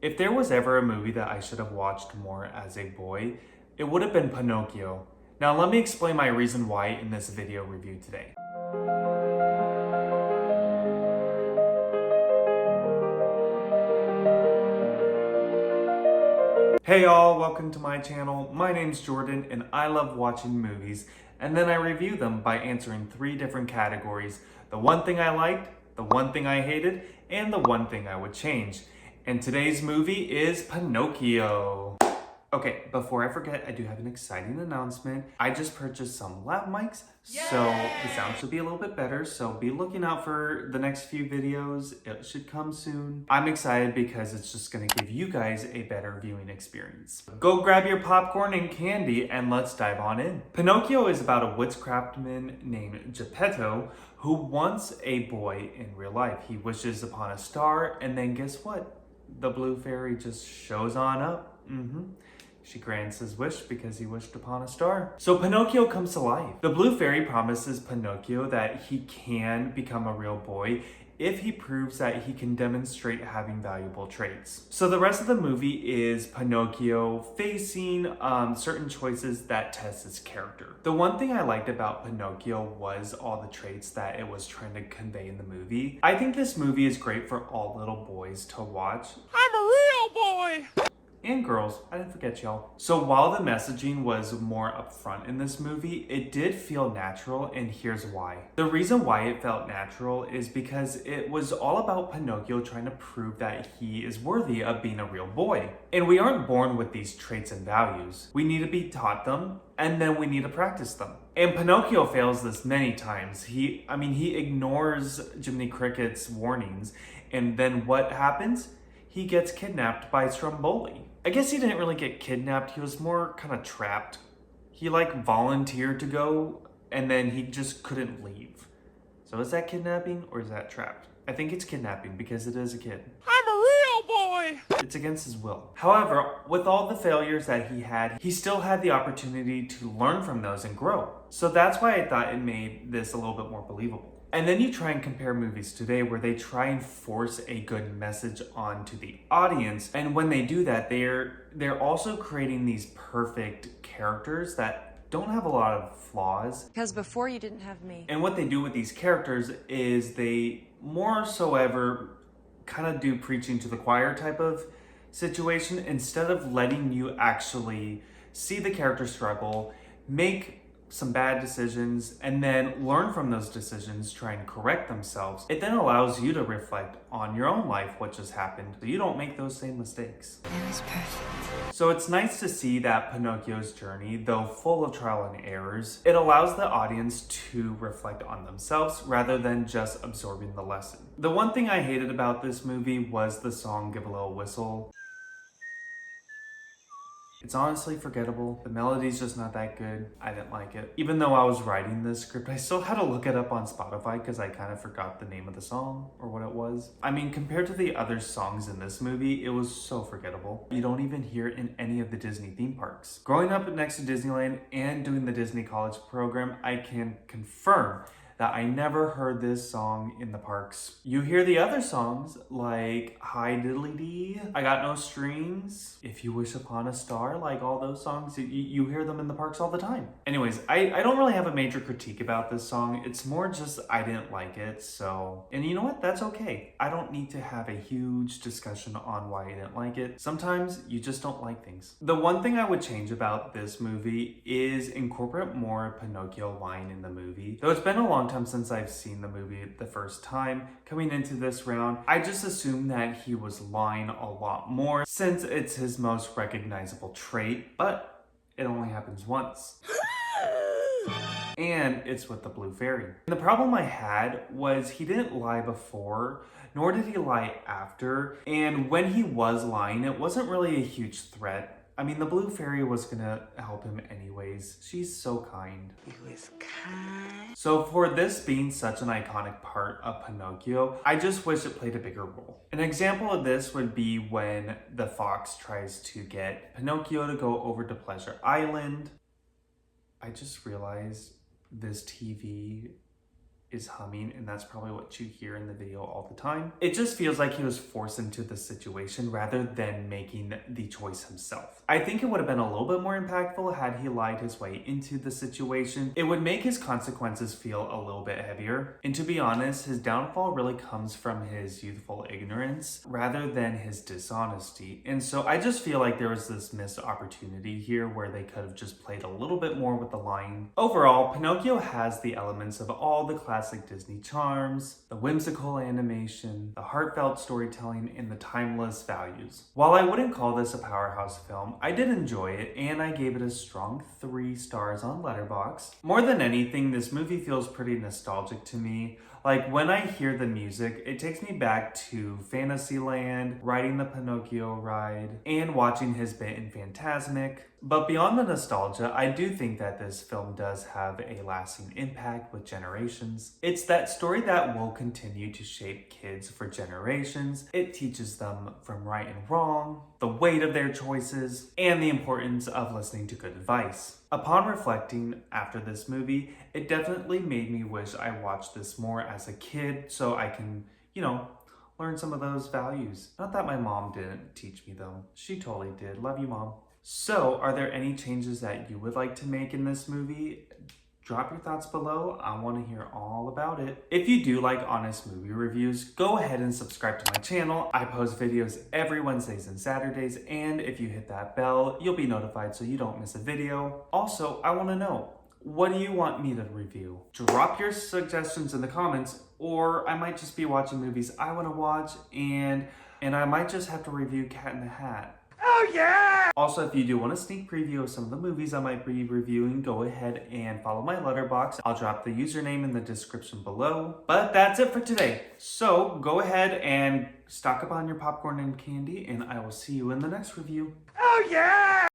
If there was ever a movie that I should have watched more as a boy, it would have been Pinocchio. Now let me explain my reason why in this video review today. Hey y'all, welcome to my channel. My name's Jordan and I love watching movies and then I review them by answering 3 different categories. The one thing I liked, the one thing I hated, and the one thing I would change. And today's movie is Pinocchio. Okay, before I forget, I do have an exciting announcement. I just purchased some lav mics, so the sound should be a little bit better, so be looking out for the next few videos. It should come soon. I'm excited because it's just gonna give you guys a better viewing experience. Go grab your popcorn and candy and let's dive on in. Pinocchio is about a woodscraftman named Geppetto who wants a boy in real life. He wishes upon a star and then guess what? The blue fairy just shows on up. She grants his wish because he wished upon a star. So Pinocchio comes to life. The blue fairy promises Pinocchio that he can become a real boy if he proves that he can demonstrate having valuable traits. So the rest of the movie is Pinocchio facing certain choices that test his character. The one thing I liked about Pinocchio was all the traits that it was trying to convey in the movie. I think this movie is great for all little boys to watch. I'm a real boy! And girls, I didn't forget y'all. So while the messaging was more upfront in this movie, it did feel natural, and here's why. The reason why it felt natural is because it was all about Pinocchio trying to prove that he is worthy of being a real boy. And we aren't born with these traits and values. We need to be taught them, and then we need to practice them. And Pinocchio fails this many times. He ignores Jiminy Cricket's warnings, and then what happens? He gets kidnapped by Stromboli. I guess he didn't really get kidnapped, he was more kind of trapped. He volunteered to go and then he just couldn't leave. So is that kidnapping or is that trapped? I think it's kidnapping because it is a kid. I'm a real boy! It's against his will. However, with all the failures that he had, he still had the opportunity to learn from those and grow. So that's why I thought it made this a little bit more believable. And then you try and compare movies today where they try and force a good message onto the audience. And when they do that, they're also creating these perfect characters that don't have a lot of flaws. Because before you didn't have me. And what they do with these characters is they more so ever kind of do preaching to the choir type of situation instead of letting you actually see the character struggle, make some bad decisions, and then learn from those decisions, try and correct themselves. It then allows you to reflect on your own life, what just happened, so you don't make those same mistakes. It was perfect. So it's nice to see that Pinocchio's journey, though full of trial and errors, it allows the audience to reflect on themselves rather than just absorbing the lesson. The one thing I hated about this movie was the song Give a Little Whistle. It's honestly forgettable. The melody's just not that good. I didn't like it. Even though I was writing this script, I still had to look it up on Spotify because I kind of forgot the name of the song or what it was. I mean, compared to the other songs in this movie, it was so forgettable. You don't even hear it in any of the Disney theme parks. Growing up next to Disneyland and doing the Disney College program, I can confirm that I never heard this song in the parks. You hear the other songs like Hi Diddly Dee, I Got No Strings, If You Wish Upon a Star, like all those songs, you hear them in the parks all the time. Anyways, I don't really have a major critique about this song. It's more just I didn't like it, so, and you know what, that's okay. I don't need to have a huge discussion on why I didn't like it. Sometimes you just don't like things. The one thing I would change about this movie is incorporate more Pinocchio line in the movie. Though it's been a long time since I've seen the movie the first time. Coming into this round, I just assumed that he was lying a lot more since it's his most recognizable trait, but it only happens once. And it's with the blue fairy. And the problem I had was he didn't lie before, nor did he lie after. And when he was lying, it wasn't really a huge threat. I mean, the blue fairy was gonna help him anyways. She's so kind. He was kind. So for this being such an iconic part of Pinocchio, I just wish it played a bigger role. An example of this would be when the fox tries to get Pinocchio to go over to Pleasure Island. I just realized this TV is humming, and that's probably what you hear in the video all the time. It just feels like he was forced into the situation rather than making the choice himself. I think it would have been a little bit more impactful had he lied his way into the situation. It would make his consequences feel a little bit heavier. And to be honest, his downfall really comes from his youthful ignorance rather than his dishonesty. And so I just feel like there was this missed opportunity here where they could have just played a little bit more with the lying. Overall, Pinocchio has the elements of all the classic Disney charms, the whimsical animation, the heartfelt storytelling, and the timeless values. While I wouldn't call this a powerhouse film, I did enjoy it, and I gave it a strong 3 stars on Letterboxd. More than anything, this movie feels pretty nostalgic to me. Like, when I hear the music, it takes me back to Fantasyland, riding the Pinocchio ride, and watching his bit in Fantasmic. But beyond the nostalgia, I do think that this film does have a lasting impact with generations. It's that story that will continue to shape kids for generations. It teaches them from right and wrong, the weight of their choices, and the importance of listening to good advice. Upon reflecting after this movie, it definitely made me wish I watched this more as a kid so I can, learn some of those values. Not that my mom didn't teach me them. She totally did. Love you, Mom. So, are there any changes that you would like to make in this movie? Drop your thoughts below. I want to hear all about it. If you do like honest movie reviews, go ahead and subscribe to my channel. I post videos every Wednesdays and Saturdays, and if you hit that bell, you'll be notified so you don't miss a video. Also, I want to know, what do you want me to review? Drop your suggestions in the comments, or I might just be watching movies I want to watch, and I might just have to review Cat in the Hat. Oh yeah! Also, if you do want a sneak preview of some of the movies I might be reviewing, go ahead and follow my Letterboxd. I'll drop the username in the description below. But that's it for today. So go ahead and stock up on your popcorn and candy, and I will see you in the next review. Oh yeah!